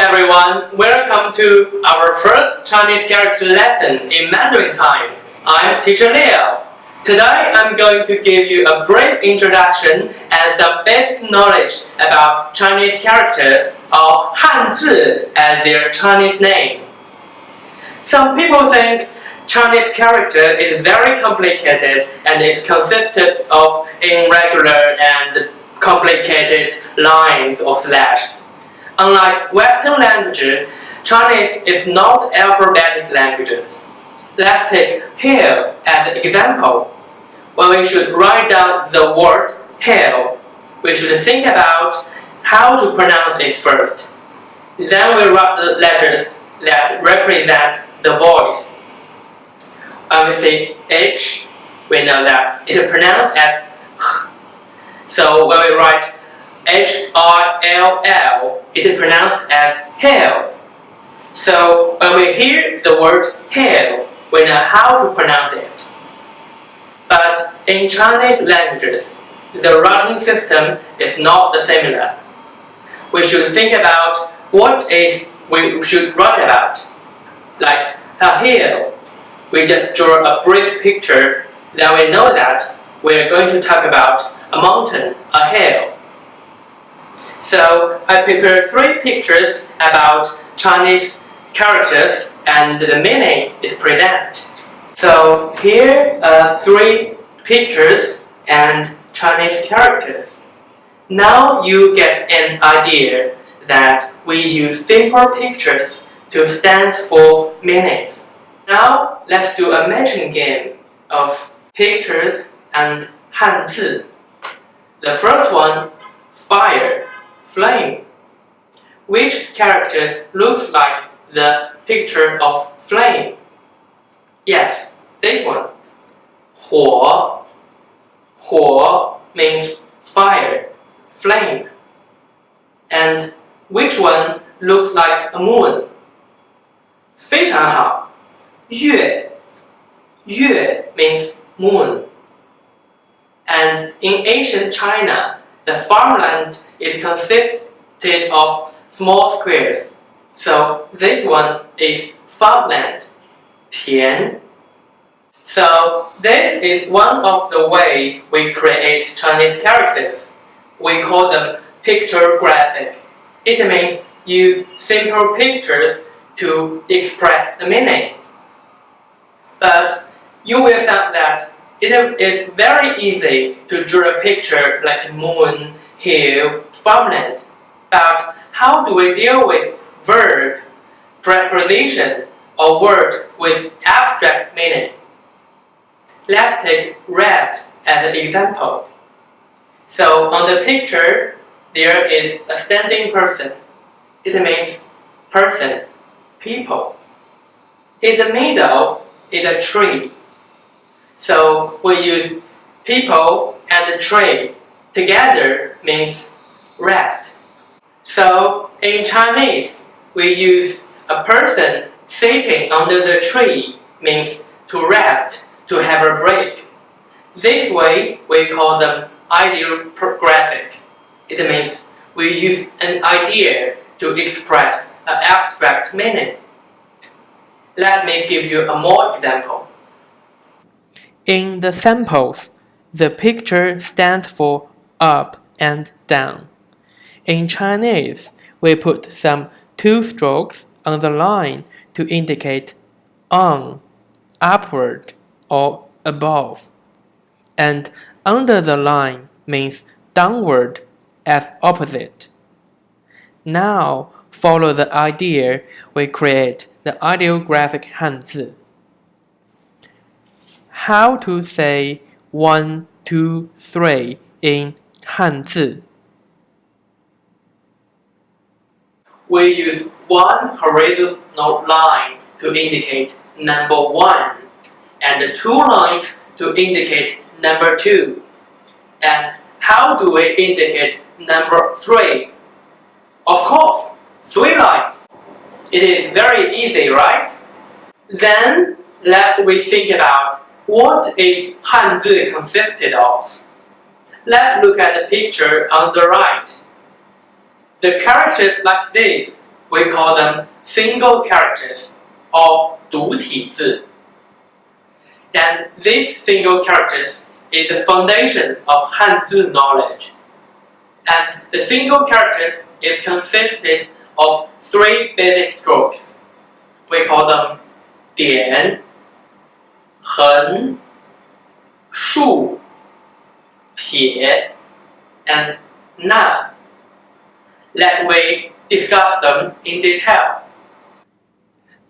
everyone, welcome to our first Chinese character lesson in Mandarin time. I'm teacher Leo. Today I'm going to give you a brief introduction and some basic knowledge about Chinese character or Hanzi as their Chinese name. Some people think Chinese character is very complicated and is consisted of irregular and complicated lines or slashes. Unlike Western languages, Chinese is not alphabetic languages. Let's take hill as an example. When we should write down the word hill, we should think about how to pronounce it first. Then we write the letters that represent the voice. When we say H, we know that it is pronounced as H. So when we write H-I-L-L, it is pronounced as hill. So when we hear the word hill, we know how to pronounce it. But in Chinese languages, the writing system is not the similar. We should think about what we should write about. Like a hill, we just draw a brief picture, then we know that we are going to talk about a mountain, a hill. So I prepared 3 pictures about Chinese characters and the meaning it presents. So here are 3 pictures and Chinese characters. Now you get an idea that we use simple pictures to stand for meanings. Now let's do a matching game of pictures and Hanzi. The first one, fire, flame. Which characters looks like the picture of flame? Yes, this one. 火. 火 means fire, flame. And which one looks like a moon? 非常好. 月. 月 means moon. And in ancient China, the farmland is consisted of small squares. So this one is farmland, 田. So this is one of the way we create Chinese characters. We call them pictographic. It means use simple pictures to express the meaning. But you will find that it is very easy to draw a picture like moon, hill, farmland. But how do we deal with verb, preposition, or word with abstract meaning? Let's take rest as an example. So on the picture, there is a standing person. It means person, people. In the middle is a tree. So we use people and the tree together means rest. So in Chinese, we use a person sitting under the tree means to rest, to have a break. This way we call them ideographic. It means we use an idea to express an abstract meaning. Let me give you a more example. In the samples, the picture stands for up and down. In Chinese, we put some 2 strokes on the line to indicate on, upward, or above. And under the line means downward as opposite. Now, follow the idea we create the ideographic Hanzi. How to say 1, 2, 3 in Hanzi? We use 1 horizontal line to indicate number 1 and 2 lines to indicate number 2. And how do we indicate number 3? Of course, 3 lines. It is very easy, right? Then let's think about what is Hanzi consisted of. Let's look at the picture on the right. The characters like this we call them single characters or 独体字. And these single characters is the foundation of Hanzi knowledge. And the single characters is consisted of 3 basic strokes. We call them 点, 横, 竖, 撇, and 捺. Let we discuss them in detail.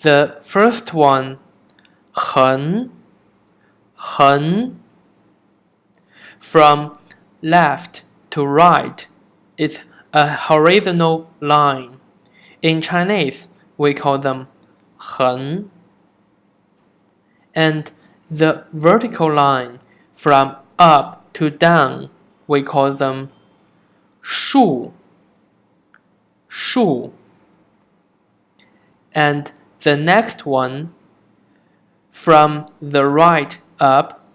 The first one, 横, 横, from left to right, is a horizontal line. In Chinese, we call them 横. And the vertical line from up to down, we call them 竖, 竖. And the next one, from the right up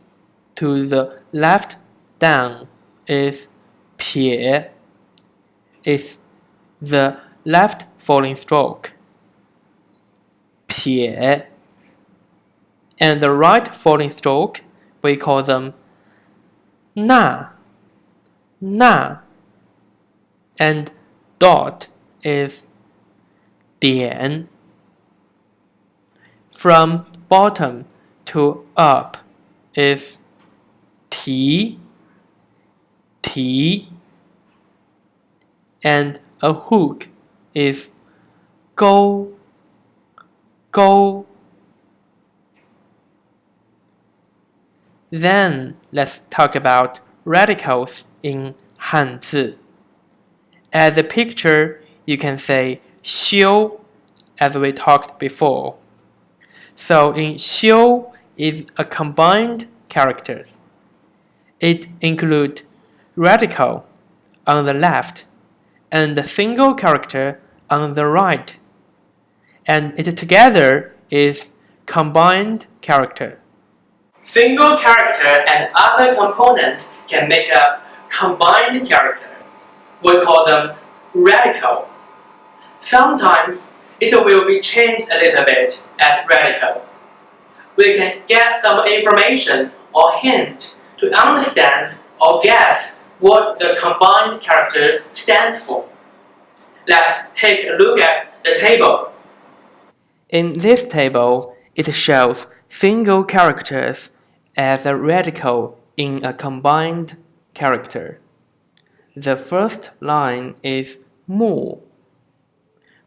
to the left down, is 撇, is the left falling stroke. 撇. And the right falling stroke, we call them 捺, 捺. And dot is 点. From bottom to up is 提, 提. And a hook is 钩, 钩. Then let's talk about radicals in Hanzi. As a picture, you can say 修, as we talked before. So in 修 is a combined characters. It includes radical on the left and the single character on the right. And it together is combined character. Single character and other components can make up combined character. We call them radical. Sometimes it will be changed a little bit as radical. We can get some information or hint to understand or guess what the combined character stands for. Let's take a look at the table. In this table, it shows single characters as a radical in a combined character. The first line is 木.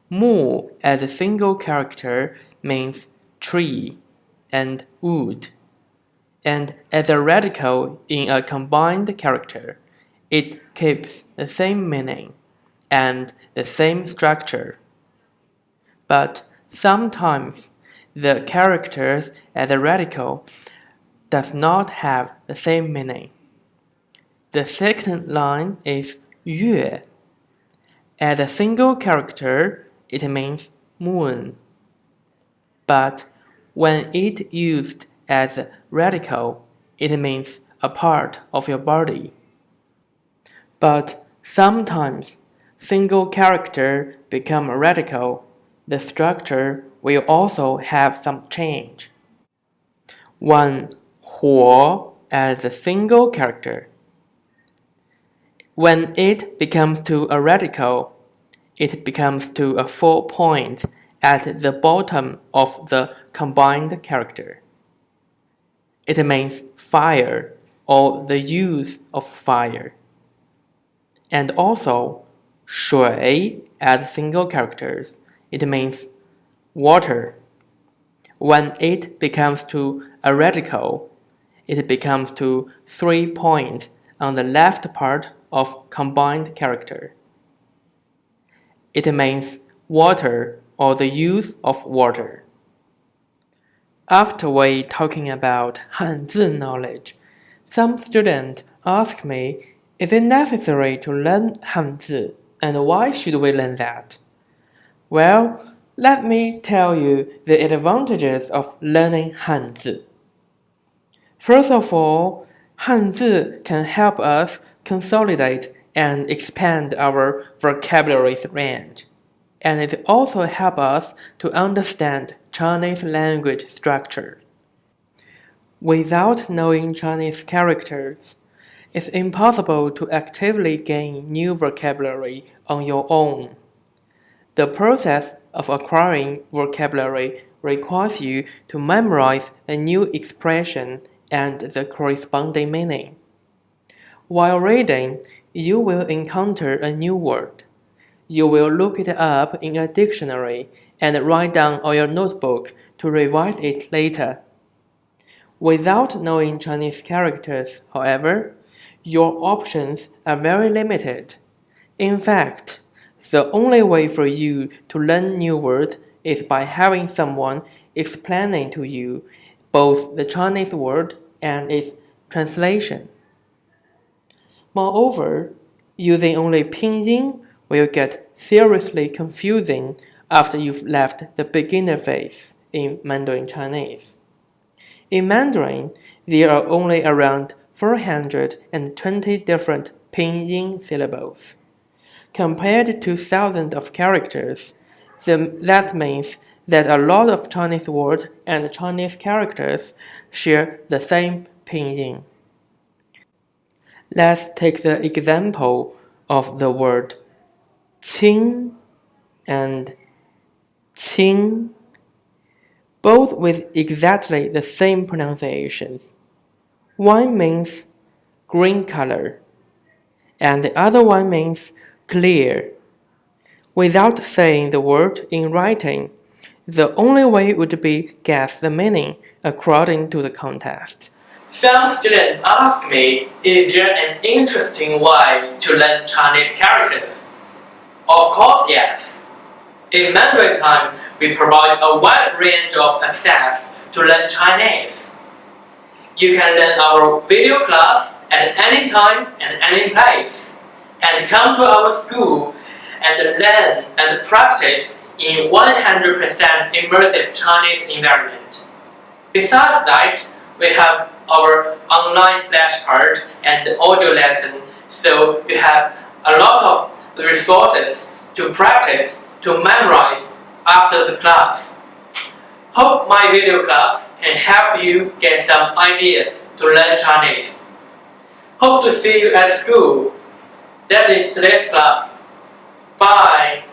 木 as a single character means tree and wood. And as a radical in a combined character, it keeps the same meaning and the same structure. But sometimes the characters as a radical does not have the same meaning. The second line is 月. As a single character, it means moon. But when it used as a radical, it means a part of your body. But sometimes single character become a radical, the structure will also have some change. One 火 as a single character. When it becomes to a radical, it becomes to a 4 point at the bottom of the combined character. It means fire or the use of fire. And also 水 as single characters, it means water. When it becomes to a radical, it becomes to 3 points on the left part of combined character. It means water or the use of water. After we talking about Hanzi knowledge, some students ask me, is it necessary to learn Hanzi, and why should we learn that? Well, let me tell you the advantages of learning Hanzi. First of all, Hanzi can help us consolidate and expand our vocabulary range. and it also helps us to understand Chinese language structure. Without knowing Chinese characters, it's impossible to actively gain new vocabulary on your own. The process of acquiring vocabulary requires you to memorize a new expression and the corresponding meaning. While reading, you will encounter a new word. You will look it up in a dictionary and write down on your notebook to revise it later. Without knowing Chinese characters, however, your options are very limited. In fact, the only way for you to learn new words is by having someone explaining to you both the Chinese word and its translation. Moreover, using only pinyin will get seriously confusing after you've left the beginner phase in Mandarin Chinese. In Mandarin, there are only around 420 different pinyin syllables. Compared to thousands of characters, that means that a lot of Chinese words and Chinese characters share the same pinyin. Let's take the example of the word qing and qing, both with exactly the same pronunciations. One means green color, and the other one means clear. Without saying the word in writing, the only way would be guess the meaning according to the context. Some students ask me, is there an interesting way to learn Chinese characters? Of course, yes. In Mandarin time, we provide a wide range of access to learn Chinese. You can learn our video class at any time and any place, and come to our school and learn and practice in 100% immersive Chinese environment. Besides that, we have our online flashcard and audio lesson, so you have a lot of resources to practice, to memorize after the class. Hope my video class can help you get some ideas to learn Chinese. Hope to see you at school. That is today's class. Bye.